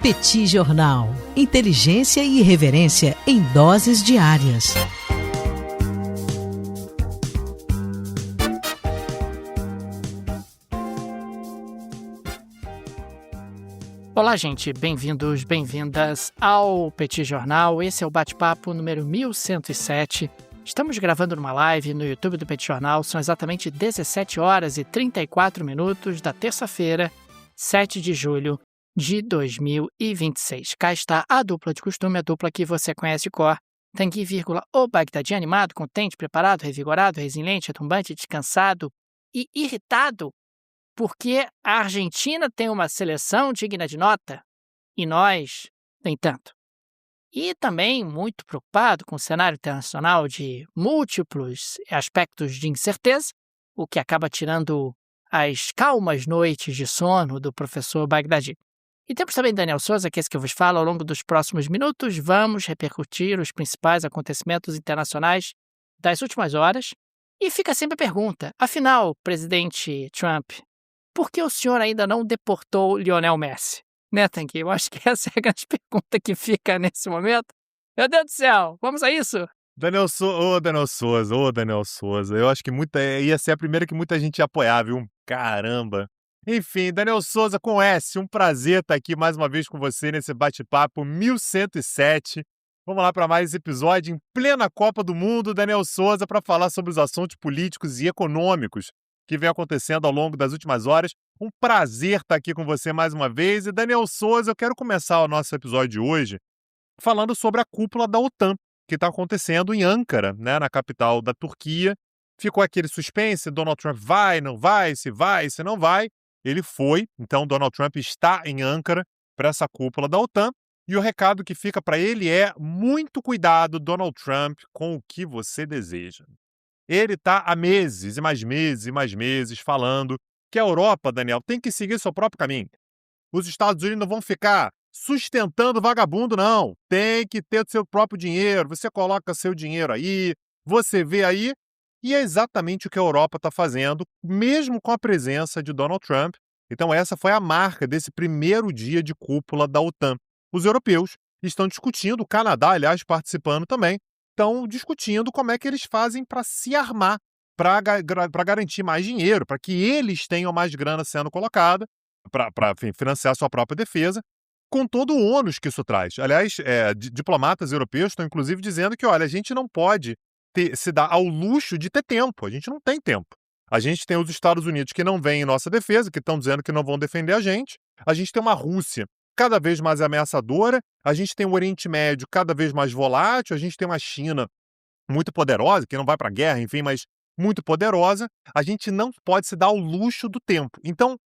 Petit Jornal. Inteligência e irreverência em doses diárias. Olá, gente. Bem-vindos, bem-vindas ao Petit Jornal. Esse é o bate-papo número 1107. Estamos gravando numa live no YouTube do Petit Jornal. São exatamente 17 horas e 34 minutos da terça-feira, 7 de julho de 2026. Cá está a dupla de costume, a dupla que você conhece de cor. Tanguy, o Bagdadi, animado, contente, preparado, revigorado, resiliente, retumbante, descansado e irritado, porque a Argentina tem uma seleção digna de nota e nós nem tanto. E também muito preocupado com o cenário internacional de múltiplos aspectos de incerteza, o que acaba tirando as calmas noites de sono do professor Bagdadi. E temos também Daniel Souza, que é esse que eu vos falo. Ao longo dos próximos minutos, vamos repercutir os principais acontecimentos internacionais das últimas horas. E fica sempre a pergunta, afinal, presidente Trump, por que o senhor ainda não deportou Lionel Messi? Né, Tanguy? Eu acho que essa é a grande pergunta que fica nesse momento. Meu Deus do céu, vamos a isso? Daniel Souza. Eu acho que ia ser a primeira que muita gente ia apoiar, viu? Caramba. Enfim, Daniel Souza com S, um prazer estar aqui mais uma vez com você nesse bate-papo 1107. Vamos lá para mais episódio em plena Copa do Mundo, Daniel Souza, para falar sobre os assuntos políticos e econômicos que vem acontecendo ao longo das últimas horas. Um prazer estar aqui com você mais uma vez. E Daniel Souza, eu quero começar o nosso episódio de hoje falando sobre a cúpula da OTAN, que está acontecendo em Ankara, né, na capital da Turquia. Ficou aquele suspense, Donald Trump vai, se não vai. Ele foi, então Donald Trump está em Ankara para essa cúpula da OTAN. E o recado que fica para ele é: muito cuidado, Donald Trump, com o que você deseja. Ele está há meses e mais meses falando que a Europa, Daniel, tem que seguir seu próprio caminho. Os Estados Unidos não vão ficar sustentando vagabundo, não. Tem que ter o seu próprio dinheiro. Você coloca seu dinheiro aí, você vê aí. E é exatamente o que a Europa está fazendo, mesmo com a presença de Donald Trump. Então essa foi a marca desse primeiro dia de cúpula da OTAN. Os europeus estão discutindo, o Canadá, aliás, participando também, estão discutindo como é que eles fazem para se armar, para garantir mais dinheiro, para que eles tenham mais grana sendo colocada, para financiar sua própria defesa, com todo o ônus que isso traz. Aliás, diplomatas europeus estão inclusive dizendo que, olha, a gente não pode se dar ao luxo de ter tempo, a gente não tem tempo. A gente tem os Estados Unidos que não vêm em nossa defesa, que estão dizendo que não vão defender a gente tem uma Rússia cada vez mais ameaçadora, a gente tem o Oriente Médio cada vez mais volátil, a gente tem uma China muito poderosa, que não vai para a guerra, enfim, mas muito poderosa, a gente não pode se dar ao luxo do tempo. Então,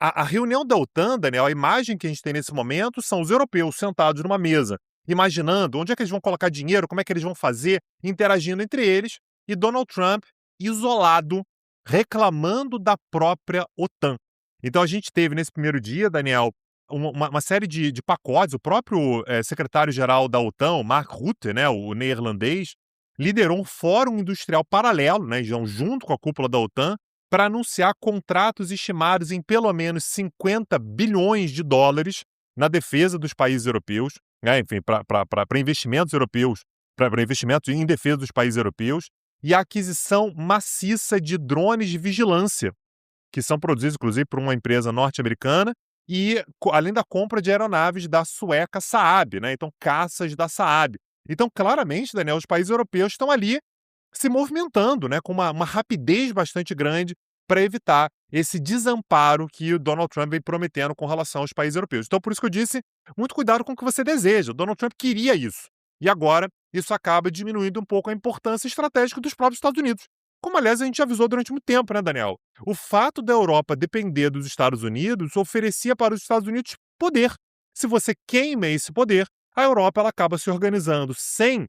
a reunião da OTAN, Daniel, a imagem que a gente tem nesse momento são os europeus sentados numa mesa, imaginando onde é que eles vão colocar dinheiro, como é que eles vão fazer, interagindo entre eles, e Donald Trump isolado, reclamando da própria OTAN. Então a gente teve nesse primeiro dia, Daniel, uma série de pacotes. O próprio secretário-geral da OTAN, o Mark Rutte, né, o neerlandês, liderou um fórum industrial paralelo, né, junto com a cúpula da OTAN, para anunciar contratos estimados em pelo menos 50 bilhões de dólares na defesa dos países europeus, né, enfim, para investimentos europeus, para investimentos em defesa dos países europeus, e a aquisição maciça de drones de vigilância, que são produzidos, inclusive, por uma empresa norte-americana, e além da compra de aeronaves da sueca Saab, né, então caças da Saab. Então, claramente, Daniel, os países europeus estão ali se movimentando, né, com uma rapidez bastante grande para evitar esse desamparo que o Donald Trump vem prometendo com relação aos países europeus. Então, por isso que eu disse, muito cuidado com o que você deseja. O Donald Trump queria isso. E agora, isso acaba diminuindo um pouco a importância estratégica dos próprios Estados Unidos. Como, aliás, a gente avisou durante muito tempo, né, Daniel? O fato da Europa depender dos Estados Unidos oferecia para os Estados Unidos poder. Se você queima esse poder, a Europa ela acaba se organizando sem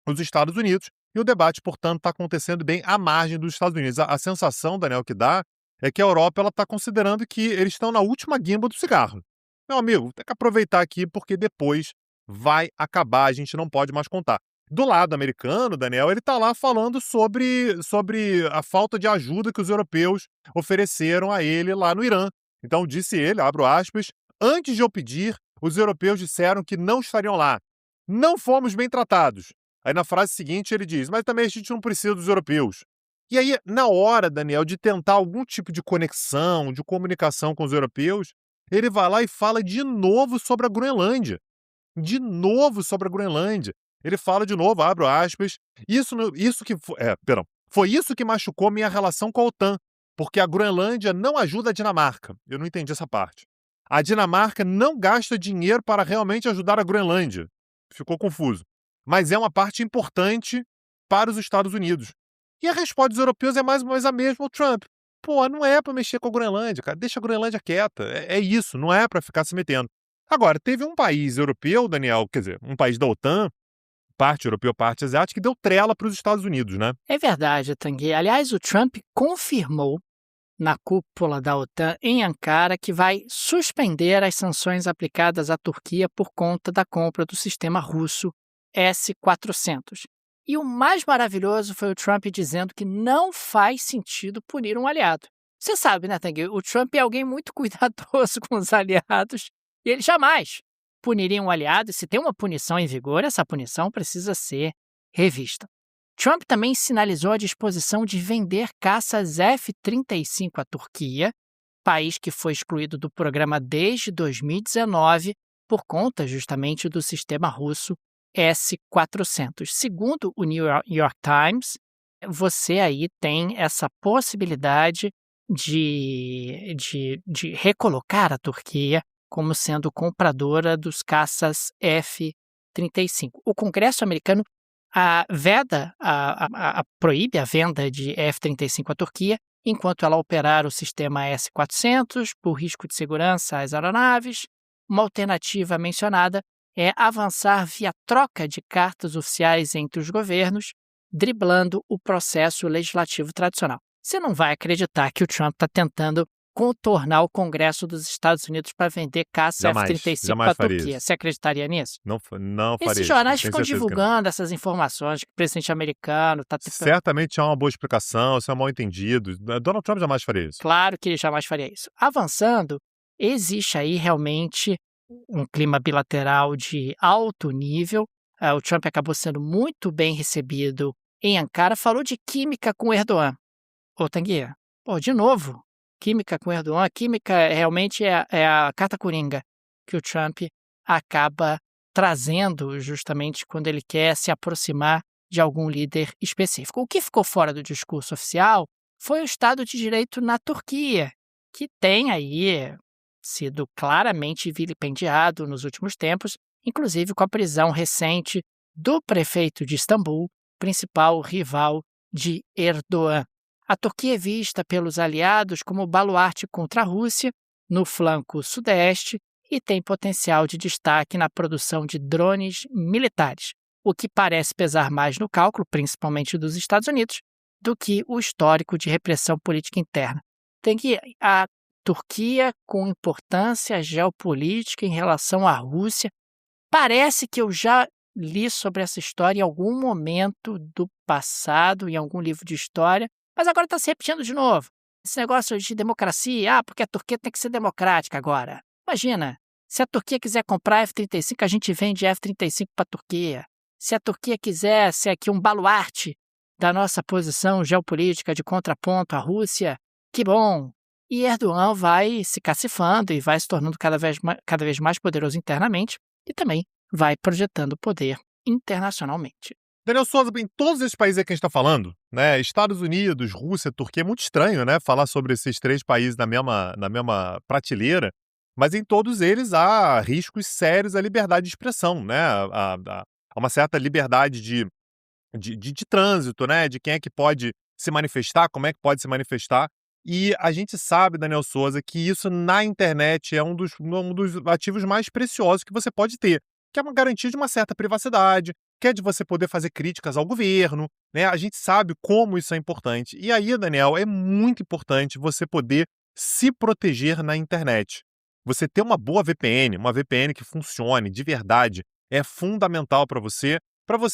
os Estados Unidos, e o debate, portanto, está acontecendo bem à margem dos Estados Unidos. A sensação, Daniel, que dá é que a Europa está considerando que eles estão na última guimba do cigarro. Meu amigo, tem que aproveitar aqui porque depois vai acabar, a gente não pode mais contar. Do lado americano, Daniel, ele está lá falando sobre a falta de ajuda que os europeus ofereceram a ele lá no Irã. Então, disse ele, abro aspas, antes de eu pedir os europeus disseram que não estariam lá. Não fomos bem tratados. Aí na frase seguinte ele diz, mas também a gente não precisa dos europeus. E aí, na hora, Daniel, de tentar algum tipo de conexão, de comunicação com os europeus, ele vai lá e fala de novo sobre a Groenlândia. De novo sobre a Groenlândia. Ele fala de novo, abro aspas, foi isso que machucou minha relação com a OTAN, porque a Groenlândia não ajuda a Dinamarca. Eu não entendi essa parte. A Dinamarca não gasta dinheiro para realmente ajudar a Groenlândia. Ficou confuso. Mas é uma parte importante para os Estados Unidos. E a resposta dos europeus é mais uma vez a mesma, o Trump. Pô, não é para mexer com a Groenlândia, cara. Deixa a Groenlândia quieta. É isso, não é para ficar se metendo. Agora, teve um país europeu, Daniel, quer dizer, um país da OTAN, parte europeu, parte asiática, que deu trela para os Estados Unidos, né? É verdade, Tanguy. Aliás, o Trump confirmou na cúpula da OTAN em Ankara que vai suspender as sanções aplicadas à Turquia por conta da compra do sistema russo S-400. E o mais maravilhoso foi o Trump dizendo que não faz sentido punir um aliado. Você sabe, né, Tanguy? O Trump é alguém muito cuidadoso com os aliados e ele jamais puniria um aliado. E se tem uma punição em vigor, essa punição precisa ser revista. Trump também sinalizou a disposição de vender caças F-35 à Turquia, país que foi excluído do programa desde 2019 por conta justamente do sistema russo S-400. Segundo o New York Times, você aí tem essa possibilidade de recolocar a Turquia como sendo compradora dos caças F-35. O Congresso americano proíbe a venda de F-35 à Turquia, enquanto ela operar o sistema S-400 por risco de segurança às aeronaves. Uma alternativa mencionada é avançar via troca de cartas oficiais entre os governos, driblando o processo legislativo tradicional. Você não vai acreditar que o Trump está tentando contornar o Congresso dos Estados Unidos para vender caça F-35 para a Turquia. Você acreditaria nisso? Não faria. Esses jornais ficam divulgando essas informações que o presidente americano está... Certamente há uma boa explicação, isso é um mal entendido. Donald Trump jamais faria isso. Claro que ele jamais faria isso. Avançando, existe aí realmente um clima bilateral de alto nível. O Trump acabou sendo muito bem recebido em Ankara. Falou de química com Erdogan. Ô, Tanguy, de novo, química com Erdogan. Química realmente é a carta coringa que o Trump acaba trazendo justamente quando ele quer se aproximar de algum líder específico. O que ficou fora do discurso oficial foi o Estado de Direito na Turquia, que tem aí sido claramente vilipendiado nos últimos tempos, inclusive com a prisão recente do prefeito de Istambul, principal rival de Erdogan. A Turquia é vista pelos aliados como baluarte contra a Rússia no flanco sudeste e tem potencial de destaque na produção de drones militares, o que parece pesar mais no cálculo, principalmente dos Estados Unidos, do que o histórico de repressão política interna. Tem que a Turquia com importância geopolítica em relação à Rússia. Parece que eu já li sobre essa história em algum momento do passado, em algum livro de história, mas agora está se repetindo de novo. Esse negócio de democracia, porque a Turquia tem que ser democrática agora. Imagina, se a Turquia quiser comprar F-35, a gente vende F-35 para a Turquia. Se a Turquia quiser ser aqui um baluarte da nossa posição geopolítica de contraponto à Rússia, que bom! E Erdogan vai se cacifando e vai se tornando cada vez mais poderoso internamente e também vai projetando poder internacionalmente. Daniel Souza, em todos esses países que a gente está falando, né, Estados Unidos, Rússia, Turquia, é muito estranho, né, falar sobre esses três países na mesma prateleira, mas em todos eles há riscos sérios à liberdade de expressão, né, há uma certa liberdade de trânsito, né, de quem é que pode se manifestar, como é que pode se manifestar. E a gente sabe, Daniel Souza, que isso na internet é um dos ativos mais preciosos que você pode ter, que é uma garantia de uma certa privacidade, que é de você poder fazer críticas ao governo, né? A gente sabe como isso é importante. E aí, Daniel, é muito importante você poder se proteger na internet. Você ter uma boa VPN, uma VPN que funcione de verdade, é fundamental para você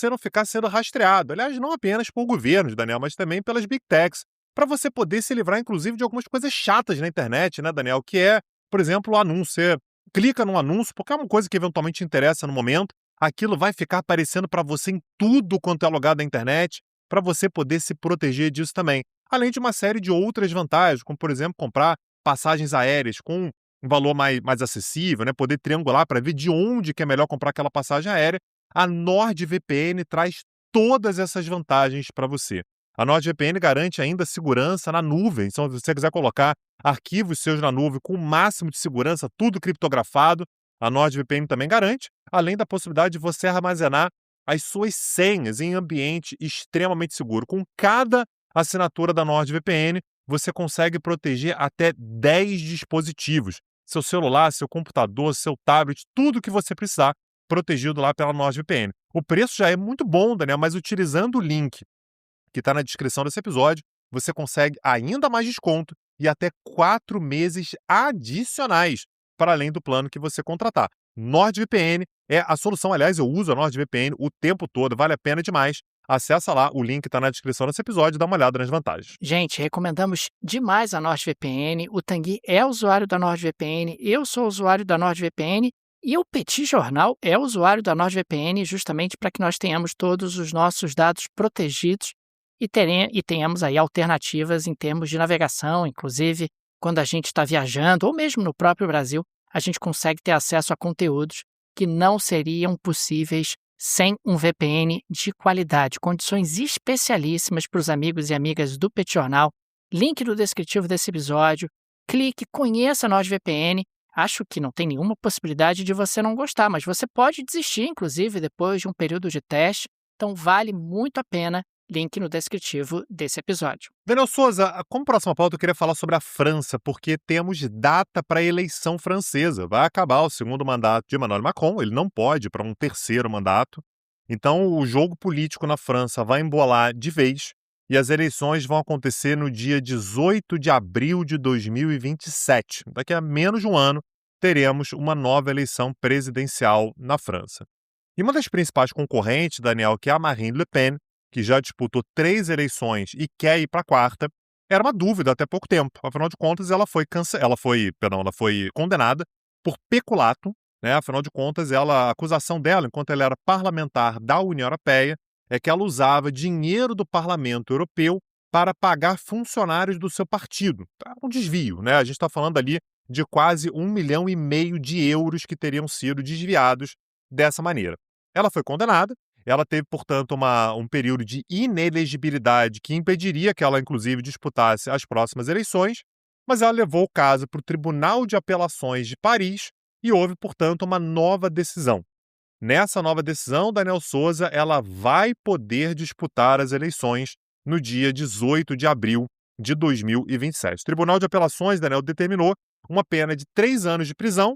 não ficar sendo rastreado. Aliás, não apenas por governos, Daniel, mas também pelas Big Techs, para você poder se livrar, inclusive, de algumas coisas chatas na internet, né, Daniel? Que é, por exemplo, o anúncio. clica num anúncio, porque é uma coisa que eventualmente te interessa no momento, aquilo vai ficar aparecendo para você em tudo quanto é lugar da internet, para você poder se proteger disso também. Além de uma série de outras vantagens, como, por exemplo, comprar passagens aéreas com um valor mais acessível, né? Poder triangular para ver de onde que é melhor comprar aquela passagem aérea. A NordVPN traz todas essas vantagens para você. A NordVPN garante ainda segurança na nuvem. Então, se você quiser colocar arquivos seus na nuvem com o máximo de segurança, tudo criptografado, a NordVPN também garante, além da possibilidade de você armazenar as suas senhas em ambiente extremamente seguro. Com cada assinatura da NordVPN, você consegue proteger até 10 dispositivos. Seu celular, seu computador, seu tablet, tudo que você precisar, protegido lá pela NordVPN. O preço já é muito bom, Daniel, mas utilizando o link que está na descrição desse episódio, você consegue ainda mais desconto e até 4 meses adicionais para além do plano que você contratar. NordVPN é a solução. Aliás, eu uso a NordVPN o tempo todo, vale a pena demais. Acessa lá, o link está na descrição desse episódio e dá uma olhada nas vantagens. Gente, recomendamos demais a NordVPN. O Tanguy é usuário da NordVPN, eu sou usuário da NordVPN e o Petit Jornal é usuário da NordVPN justamente para que nós tenhamos todos os nossos dados protegidos e tenhamos aí alternativas em termos de navegação, inclusive quando a gente está viajando ou mesmo no próprio Brasil, a gente consegue ter acesso a conteúdos que não seriam possíveis sem um VPN de qualidade. Condições especialíssimas para os amigos e amigas do Petit Jornal. Link no descritivo desse episódio. Clique, conheça a NordVPN. Acho que não tem nenhuma possibilidade de você não gostar, mas você pode desistir, inclusive, depois de um período de teste. Então, vale muito a pena. Link no descritivo desse episódio. Daniel Souza, como próxima pauta eu queria falar sobre a França, porque temos data para a eleição francesa. Vai acabar o segundo mandato de Emmanuel Macron, ele não pode ir para um terceiro mandato. Então o jogo político na França vai embolar de vez e as eleições vão acontecer no dia 18 de abril de 2027. Daqui a menos de um ano teremos uma nova eleição presidencial na França. E uma das principais concorrentes, Daniel, que é a Marine Le Pen, que já disputou 3 eleições e quer ir para a quarta, era uma dúvida até pouco tempo. Afinal de contas, ela foi condenada por peculato, né? Afinal de contas, a acusação dela, enquanto ela era parlamentar da União Europeia, é que ela usava dinheiro do Parlamento Europeu para pagar funcionários do seu partido. Um desvio, né? A gente está falando ali de quase 1,5 milhão de euros que teriam sido desviados dessa maneira. Ela foi condenada. Ela teve, portanto, um período de inelegibilidade que impediria que ela, inclusive, disputasse as próximas eleições, mas ela levou o caso para o Tribunal de Apelações de Paris e houve, portanto, uma nova decisão. Nessa nova decisão, Daniel Souza, ela vai poder disputar as eleições no dia 18 de abril de 2027. O Tribunal de Apelações, Daniel, determinou uma pena de 3 anos de prisão,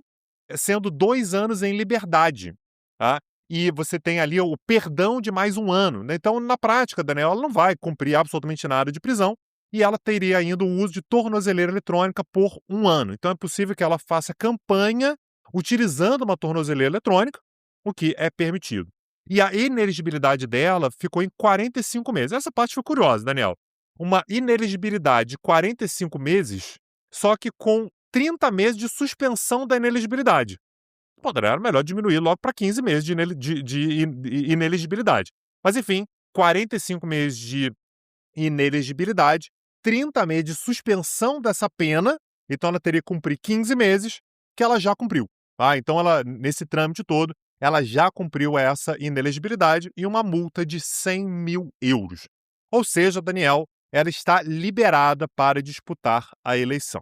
sendo 2 anos em liberdade, tá? E você tem ali o perdão de mais 1 ano. Né? Então, na prática, Daniel, ela não vai cumprir absolutamente nada de prisão e ela teria ainda o uso de tornozeleira eletrônica por 1 ano. Então, é possível que ela faça campanha utilizando uma tornozeleira eletrônica, o que é permitido. E a inelegibilidade dela ficou em 45 meses. Essa parte foi curiosa, Daniel. Uma inelegibilidade de 45 meses, só que com 30 meses de suspensão da inelegibilidade. Era melhor diminuir logo para 15 meses de inelegibilidade. Mas, enfim, 45 meses de inelegibilidade, 30 meses de suspensão dessa pena, então ela teria que cumprir 15 meses, que ela já cumpriu. Tá? Então, nesse trâmite todo, ela já cumpriu essa inelegibilidade e uma multa de 100 mil euros. Ou seja, Daniel, ela está liberada para disputar a eleição.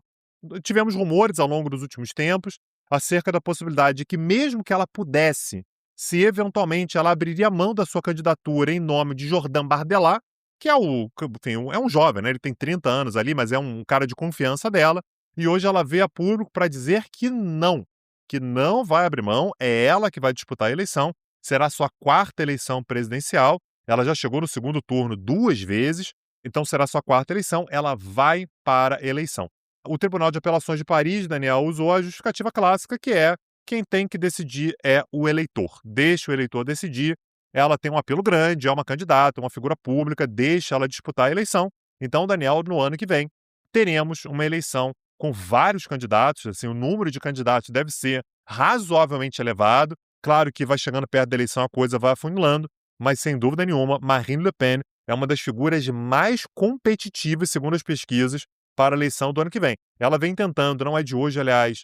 Tivemos rumores ao longo dos últimos tempos acerca da possibilidade de que, mesmo que ela pudesse, se eventualmente ela abriria mão da sua candidatura em nome de Jordan Bardella, que é um jovem, né? Ele tem 30 anos ali, mas é um cara de confiança dela, e hoje ela veio a público para dizer que não vai abrir mão, é ela que vai disputar a eleição, será sua 4ª eleição presidencial, ela já chegou no segundo turno 2 vezes, então será sua 4ª eleição, ela vai para a eleição. O Tribunal de Apelações de Paris, Daniel, usou a justificativa clássica, que é quem tem que decidir é o eleitor. Deixa o eleitor decidir. Ela tem um apelo grande, é uma candidata, uma figura pública, deixa ela disputar a eleição. Então, Daniel, no ano que vem, teremos uma eleição com vários candidatos. Assim, o número de candidatos deve ser razoavelmente elevado. Claro que vai chegando perto da eleição, a coisa vai afunilando, mas sem dúvida nenhuma, Marine Le Pen é uma das figuras mais competitivas, segundo as pesquisas, para a eleição do ano que vem. Ela vem tentando, não é de hoje, aliás,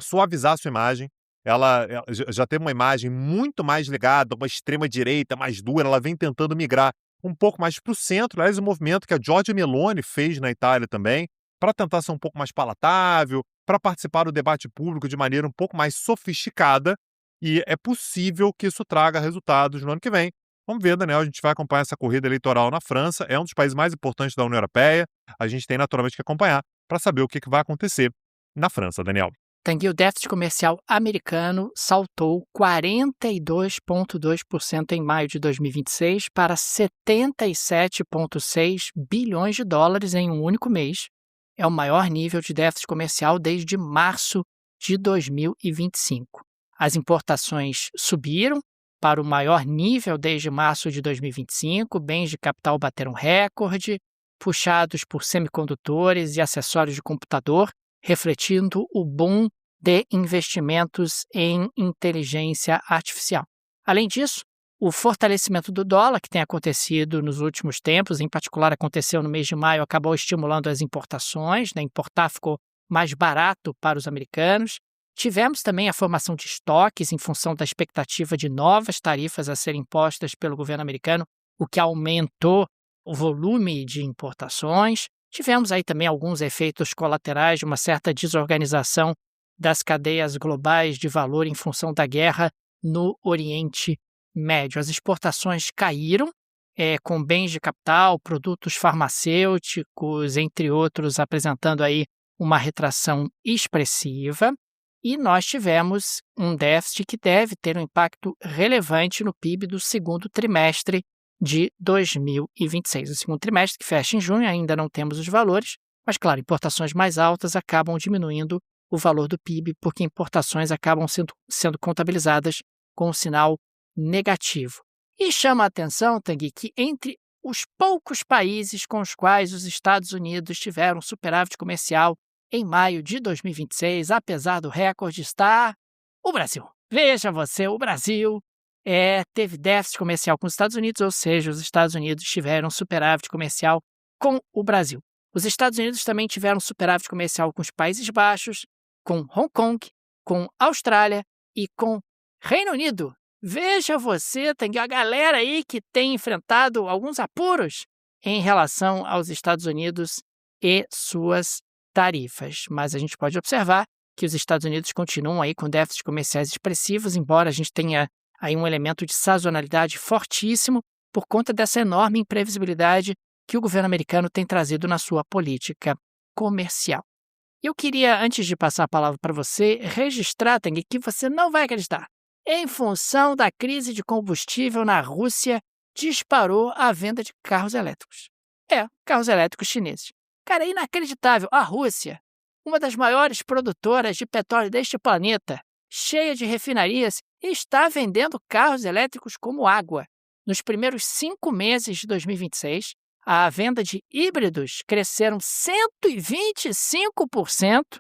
suavizar a sua imagem. Ela já teve uma imagem muito mais ligada a uma extrema-direita, mais dura. Ela vem tentando migrar um pouco mais para o centro. Aliás, o movimento que a Giorgia Meloni fez na Itália também, para tentar ser um pouco mais palatável, para participar do debate público de maneira um pouco mais sofisticada. E é possível que isso traga resultados no ano que vem. Vamos ver, Daniel, a gente vai acompanhar essa corrida eleitoral na França. É um dos países mais importantes da União Europeia. A gente tem naturalmente que acompanhar para saber o que vai acontecer na França, Daniel. Tanguy, o déficit comercial americano saltou 42,2% em maio de 2026 para 77,6 bilhões de dólares em um único mês. É o maior nível de déficit comercial desde março de 2025. As importações subiram para o maior nível desde março de 2025, bens de capital bateram recorde, puxados por semicondutores e acessórios de computador, refletindo o boom de investimentos em inteligência artificial. Além disso, o fortalecimento do dólar, que tem acontecido nos últimos tempos, em particular aconteceu no mês de maio, acabou estimulando as importações, importar ficou mais barato para os americanos. Tivemos também a formação de estoques em função da expectativa de novas tarifas a serem impostas pelo governo americano, o que aumentou o volume de importações. Tivemos aí também alguns efeitos colaterais de uma certa desorganização das cadeias globais de valor em função da guerra no Oriente Médio. As exportações caíram, com bens de capital, produtos farmacêuticos, entre outros, apresentando aí uma retração expressiva. E nós tivemos um déficit que deve ter um impacto relevante no PIB do segundo trimestre de 2026. O segundo trimestre, que fecha em junho, ainda não temos os valores, mas, claro, importações mais altas acabam diminuindo o valor do PIB, porque importações acabam sendo contabilizadas com um sinal negativo. E chama a atenção, Tanguy, que entre os poucos países com os quais os Estados Unidos tiveram superávit comercial em maio de 2026, apesar do recorde, está o Brasil. Veja você, o Brasil teve déficit comercial com os Estados Unidos, ou seja, os Estados Unidos tiveram superávit comercial com o Brasil. Os Estados Unidos também tiveram superávit comercial com os Países Baixos, com Hong Kong, com Austrália e com Reino Unido. Veja você, tem a galera aí que tem enfrentado alguns apuros em relação aos Estados Unidos e suas tarifas. Mas a gente pode observar que os Estados Unidos continuam aí com déficits comerciais expressivos, embora a gente tenha aí um elemento de sazonalidade fortíssimo por conta dessa enorme imprevisibilidade que o governo americano tem trazido na sua política comercial. Eu queria, antes de passar a palavra para você, registrar, Tanguy, que você não vai acreditar. Em função da crise de combustível na Rússia, disparou a venda de carros elétricos. Carros elétricos chineses. Cara, é inacreditável. A Rússia, uma das maiores produtoras de petróleo deste planeta, cheia de refinarias, está vendendo carros elétricos como água. Nos primeiros 5 meses de 2026, a venda de híbridos cresceram 125%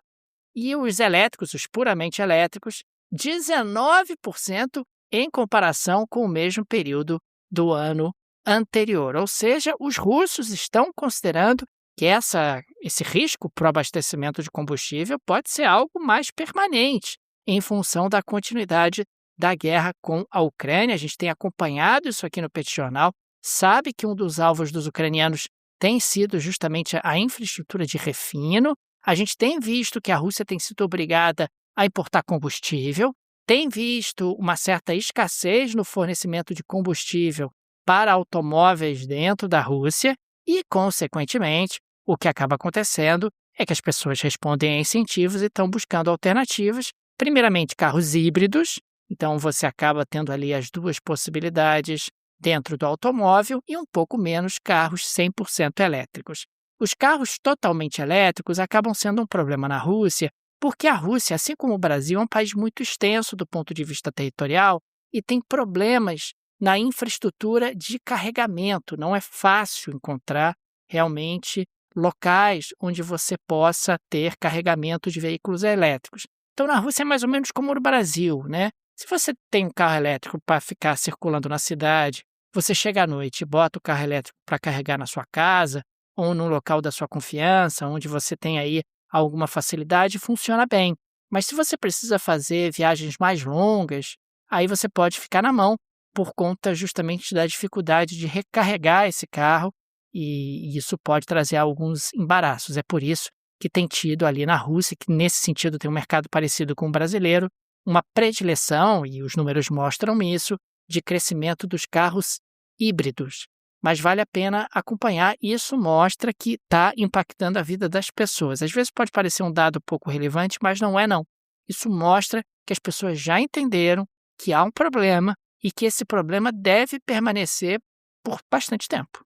e os elétricos, os puramente elétricos, 19% em comparação com o mesmo período do ano anterior. Ou seja, os russos estão considerando que esse risco para o abastecimento de combustível pode ser algo mais permanente em função da continuidade da guerra com a Ucrânia. A gente tem acompanhado isso aqui no Petit Jornal, sabe que um dos alvos dos ucranianos tem sido justamente a infraestrutura de refino. A gente tem visto que a Rússia tem sido obrigada a importar combustível, tem visto uma certa escassez no fornecimento de combustível para automóveis dentro da Rússia e, consequentemente, o que acaba acontecendo é que as pessoas respondem a incentivos e estão buscando alternativas, primeiramente carros híbridos, então você acaba tendo ali as duas possibilidades dentro do automóvel e um pouco menos carros 100% elétricos. Os carros totalmente elétricos acabam sendo um problema na Rússia, porque a Rússia, assim como o Brasil, é um país muito extenso do ponto de vista territorial e tem problemas na infraestrutura de carregamento. Não é fácil encontrar realmente locais onde você possa ter carregamento de veículos elétricos. Então, na Rússia é mais ou menos como no Brasil, né? Se você tem um carro elétrico para ficar circulando na cidade, você chega à noite e bota o carro elétrico para carregar na sua casa ou no local da sua confiança, onde você tem aí alguma facilidade, funciona bem. Mas se você precisa fazer viagens mais longas, aí você pode ficar na mão por conta justamente da dificuldade de recarregar esse carro e isso pode trazer alguns embaraços. É por isso que tem tido ali na Rússia, que nesse sentido tem um mercado parecido com o brasileiro, uma predileção, e os números mostram isso, de crescimento dos carros híbridos. Mas vale a pena acompanhar, e isso mostra que está impactando a vida das pessoas. Às vezes pode parecer um dado pouco relevante, mas não é não. Isso mostra que as pessoas já entenderam que há um problema e que esse problema deve permanecer por bastante tempo,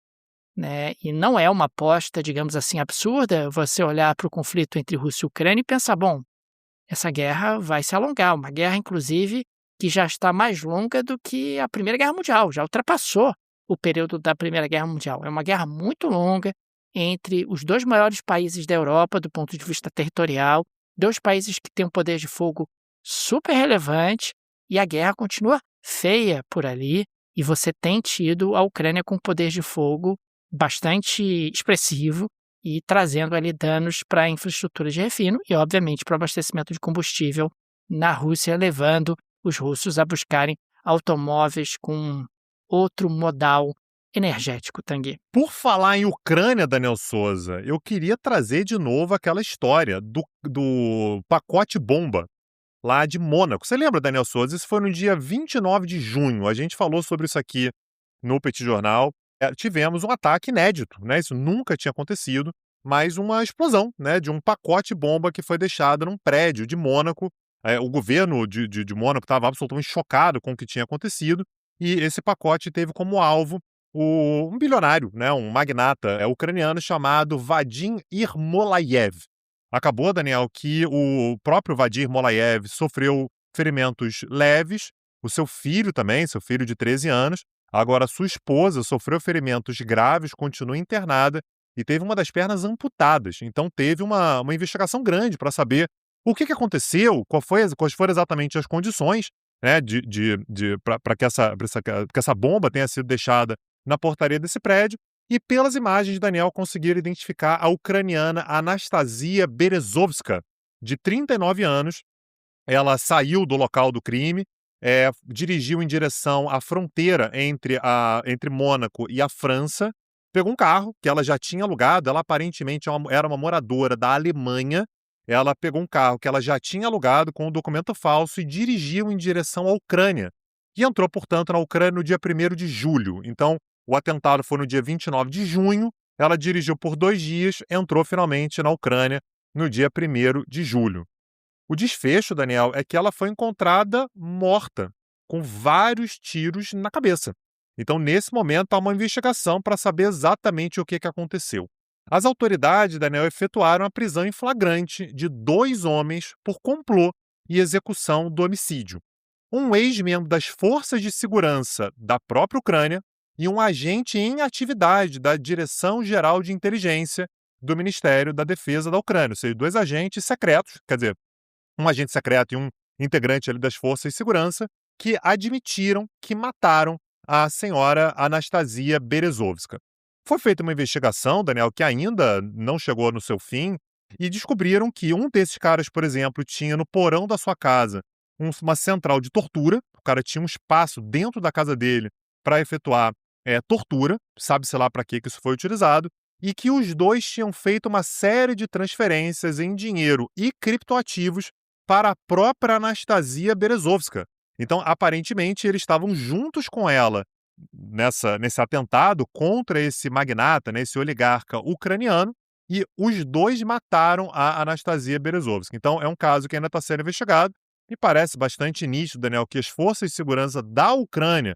né? E não é uma aposta, digamos assim, absurda você olhar para o conflito entre Rússia e Ucrânia e pensar, bom, essa guerra vai se alongar, uma guerra, inclusive, que já está mais longa do que a Primeira Guerra Mundial, já ultrapassou o período da Primeira Guerra Mundial. É uma guerra muito longa entre os dois maiores países da Europa, do ponto de vista territorial, dois países que têm um poder de fogo super relevante, e a guerra continua feia por ali, e você tem tido a Ucrânia com poder de fogo bastante expressivo e trazendo ali danos para a infraestrutura de refino e, obviamente, para o abastecimento de combustível na Rússia, levando os russos a buscarem automóveis com outro modal energético, Tanguy. Por falar em Ucrânia, Daniel Souza, eu queria trazer de novo aquela história do pacote bomba lá de Mônaco. Você lembra, Daniel Souza? Isso foi no dia 29 de junho. A gente falou sobre isso aqui no Petit Jornal. Tivemos um ataque inédito, né? Isso nunca tinha acontecido, mas uma explosão, né, de um pacote bomba que foi deixado num prédio de Mônaco. O governo de Mônaco estava absolutamente chocado com o que tinha acontecido, e esse pacote teve como alvo um bilionário, né, um magnata ucraniano chamado Vadim Ermolaev. Acabou, Daniel, que o próprio Vadim Ermolaev sofreu ferimentos leves, o seu filho também, seu filho de 13 anos. Agora, sua esposa sofreu ferimentos graves, continua internada e teve uma das pernas amputadas. Então, teve uma investigação grande para saber o que aconteceu, quais foram exatamente as condições, né, para que essa bomba tenha sido deixada na portaria desse prédio. E pelas imagens, Daniel conseguiram identificar a ucraniana Anastasia Berezovska, de 39 anos. Ela saiu do local do crime, dirigiu em direção à fronteira entre Mônaco e a França, pegou um carro que ela já tinha alugado, ela aparentemente era uma moradora da Alemanha, ela pegou um carro que ela já tinha alugado com um documento falso e dirigiu em direção à Ucrânia. E entrou, portanto, na Ucrânia no dia 1º de julho. Então, o atentado foi no dia 29 de junho, ela dirigiu por 2 dias, entrou finalmente na Ucrânia no dia 1º de julho. O desfecho, Daniel, é que ela foi encontrada morta, com vários tiros na cabeça. Então, nesse momento, há uma investigação para saber exatamente o que aconteceu. As autoridades, Daniel, efetuaram a prisão em flagrante de 2 homens por complô e execução do homicídio. Um ex-membro das forças de segurança da própria Ucrânia e um agente em atividade da Direção-Geral de Inteligência do Ministério da Defesa da Ucrânia, ou seja, 2 agentes secretos, quer dizer, um agente secreto e um integrante ali das forças de segurança, que admitiram que mataram a senhora Anastasia Berezovska. Foi feita uma investigação, Daniel, que ainda não chegou no seu fim, e descobriram que um desses caras, por exemplo, tinha no porão da sua casa uma central de tortura. O cara tinha um espaço dentro da casa dele para efetuar tortura, sabe-se lá para que isso foi utilizado, e que os 2 tinham feito uma série de transferências em dinheiro e criptoativos para a própria Anastasia Berezovska. Então, aparentemente, eles estavam juntos com ela nesse atentado contra esse magnata, né, esse oligarca ucraniano, e os 2 mataram a Anastasia Berezovska. Então, é um caso que ainda está sendo investigado e parece bastante nítido, Daniel, que as forças de segurança da Ucrânia,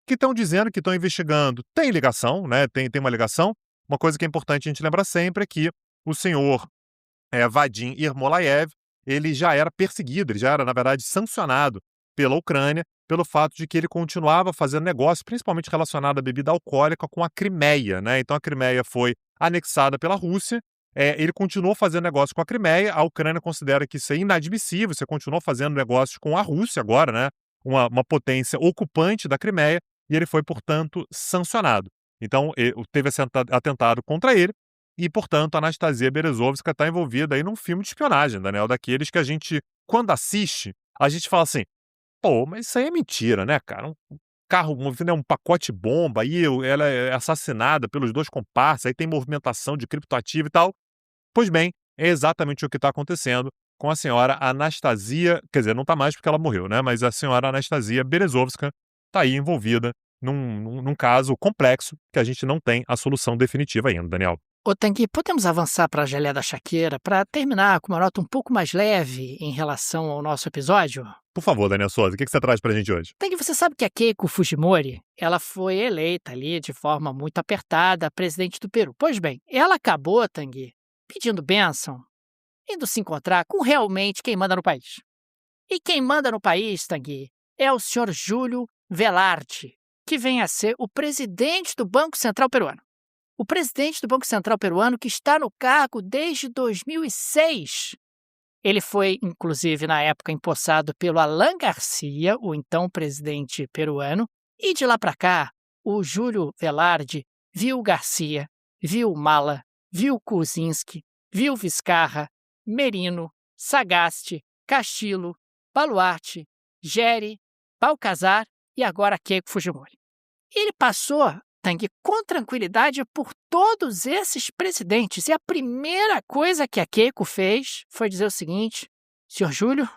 que estão dizendo que estão investigando, tem ligação, né, tem uma ligação. Uma coisa que é importante a gente lembrar sempre é que o senhor Vadim Ermolaev, ele já era perseguido, ele já era, na verdade, sancionado pela Ucrânia pelo fato de que ele continuava fazendo negócio, principalmente relacionado à bebida alcoólica, com a Crimeia, né? Então a Crimeia foi anexada pela Rússia ele continuou fazendo negócio com a Crimeia, a Ucrânia considera que isso é inadmissível, você continuou fazendo negócios com a Rússia agora, né? Uma potência ocupante da Crimeia, e ele foi, portanto, sancionado. Então, teve esse atentado contra ele, e, portanto, a Anastasia Berezovska está envolvida aí num filme de espionagem, Daniel, daqueles que a gente, quando assiste, a gente fala assim, pô, mas isso aí é mentira, né, cara? Um carro, um pacote bomba, aí ela é assassinada pelos 2 comparsas, aí tem movimentação de criptoativo e tal. Pois bem, é exatamente o que está acontecendo com a senhora Anastasia, quer dizer, não está mais porque ela morreu, né? Mas a senhora Anastasia Berezovska está aí envolvida num caso complexo que a gente não tem a solução definitiva ainda, Daniel. Ô, Tanguy, podemos avançar para a geleia da Chaqueira para terminar com uma nota um pouco mais leve em relação ao nosso episódio? Por favor, Daniel Souza, o que você traz pra gente hoje? Tanguy, você sabe que a Keiko Fujimori, ela foi eleita ali de forma muito apertada presidente do Peru. Pois bem, ela acabou, Tanguy, pedindo bênção, indo se encontrar com realmente quem manda no país. E quem manda no país, Tanguy, é o senhor Júlio Velarde, que vem a ser o presidente do Banco Central Peruano. O presidente do Banco Central Peruano que está no cargo desde 2006. Ele foi, inclusive, na época, empossado pelo Alan Garcia, o então presidente peruano, e de lá para cá, o Júlio Velarde viu Garcia, viu Mala, viu Kuczynski, viu Vizcarra, Merino, Sagasti, Castillo, Baluarte, Geri, Balcazar e agora Keiko Fujimori. Ele passou, Tanguy, com tranquilidade por todos esses presidentes. E a primeira coisa que a Keiko fez foi dizer o seguinte: senhor Júlio, o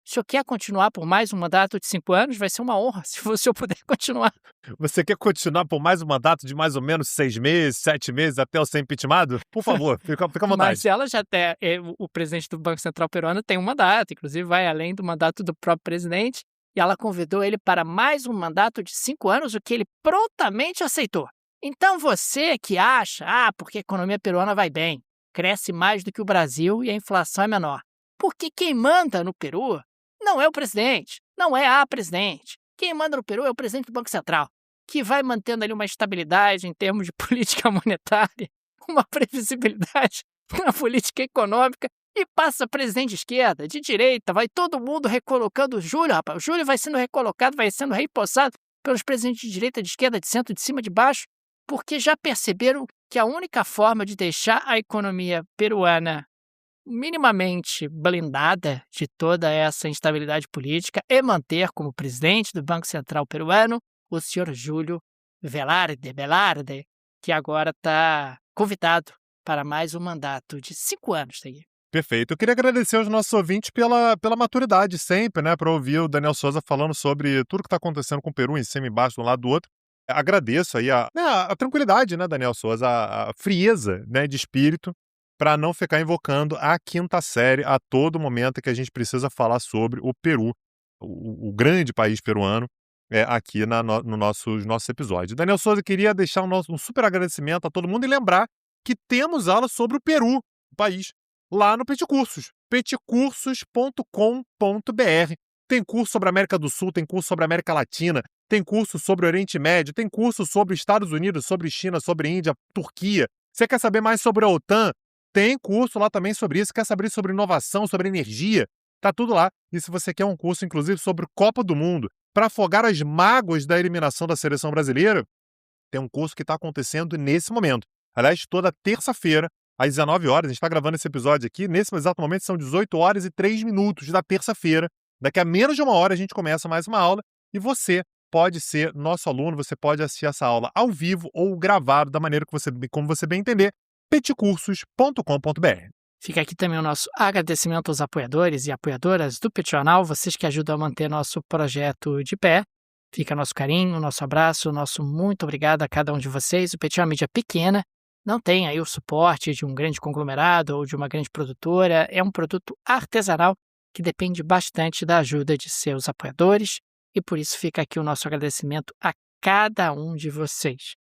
senhor quer continuar por mais um mandato de 5 anos? Vai ser uma honra se o senhor puder continuar. Você quer continuar por mais um mandato de mais ou menos 6 meses, 7 meses até eu ser impeachmentado? Por favor, fica à vontade. Mas ela já tem, o presidente do Banco Central Peruano tem um mandato, inclusive vai além do mandato do próprio presidente. E ela convidou ele para mais um mandato de 5 anos, o que ele prontamente aceitou. Então você que acha, porque a economia peruana vai bem, cresce mais do que o Brasil e a inflação é menor. Porque quem manda no Peru não é o presidente, não é a presidente. Quem manda no Peru é o presidente do Banco Central, que vai mantendo ali uma estabilidade em termos de política monetária, uma previsibilidade na política econômica. E passa presidente de esquerda, de direita, vai todo mundo recolocando o Júlio, rapaz. O Júlio vai sendo recolocado, vai sendo reempossado pelos presidentes de direita, de esquerda, de centro, de cima, de baixo, porque já perceberam que a única forma de deixar a economia peruana minimamente blindada de toda essa instabilidade política é manter como presidente do Banco Central peruano o senhor Júlio Velarde, que agora está convidado para mais um mandato de 5 anos. Daí. Perfeito. Eu queria agradecer aos nossos ouvintes pela maturidade sempre, né, para ouvir o Daniel Souza falando sobre tudo que está acontecendo com o Peru, em cima e embaixo, de um lado do outro. Agradeço aí a tranquilidade, né, Daniel Souza, a frieza, né, de espírito, para não ficar invocando a quinta série a todo momento que a gente precisa falar sobre o Peru, o grande país peruano, aqui no nosso episódio. Daniel Souza, queria deixar um super agradecimento a todo mundo e lembrar que temos aula sobre o Peru, o país, lá no Peticursos, peticursos.com.br. Tem curso sobre a América do Sul, tem curso sobre a América Latina, tem curso sobre o Oriente Médio, tem curso sobre Estados Unidos, sobre China, sobre Índia, Turquia. Você quer saber mais sobre a OTAN? Tem curso lá também sobre isso. Quer saber sobre inovação, sobre energia? Tá tudo lá. E se você quer um curso, inclusive, sobre Copa do Mundo, para afogar as mágoas da eliminação da seleção brasileira, tem um curso que está acontecendo nesse momento. Aliás, toda terça-feira, às 19 horas, a gente está gravando esse episódio aqui, nesse exato momento são 18 horas e 3 minutos da terça-feira. Daqui a menos de uma hora a gente começa mais uma aula e você pode ser nosso aluno, você pode assistir essa aula ao vivo ou gravado da maneira como você bem entender, peticursos.com.br. Fica aqui também o nosso agradecimento aos apoiadores e apoiadoras do Petit Jornal, vocês que ajudam a manter nosso projeto de pé. Fica nosso carinho, nosso abraço, nosso muito obrigado a cada um de vocês. O Petit é uma mídia pequena, não tem aí o suporte de um grande conglomerado ou de uma grande produtora. É um produto artesanal que depende bastante da ajuda de seus apoiadores e por isso fica aqui o nosso agradecimento a cada um de vocês.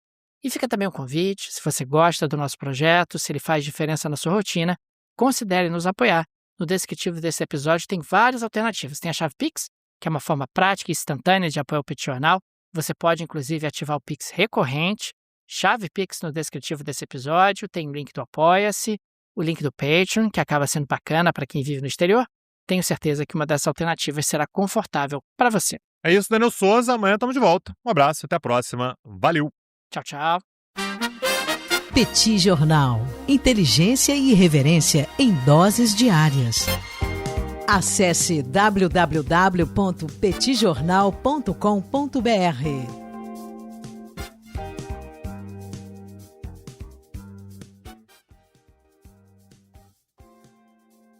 E fica também o convite, se você gosta do nosso projeto, se ele faz diferença na sua rotina, considere nos apoiar. No descritivo desse episódio tem várias alternativas. Tem a chave Pix, que é uma forma prática e instantânea de apoiar o Petit Jornal. Você pode, inclusive, ativar o Pix recorrente. Chave Pix no descritivo desse episódio, tem o link do Apoia-se. o link do Patreon, que acaba sendo bacana para quem vive no exterior. Tenho certeza que uma dessas alternativas será confortável para você. É isso, Daniel Souza. Amanhã estamos de volta. Um abraço, até a próxima. Valeu! Tchau, tchau. Petit Jornal. Inteligência e irreverência em doses diárias. Acesse www.petitjornal.com.br.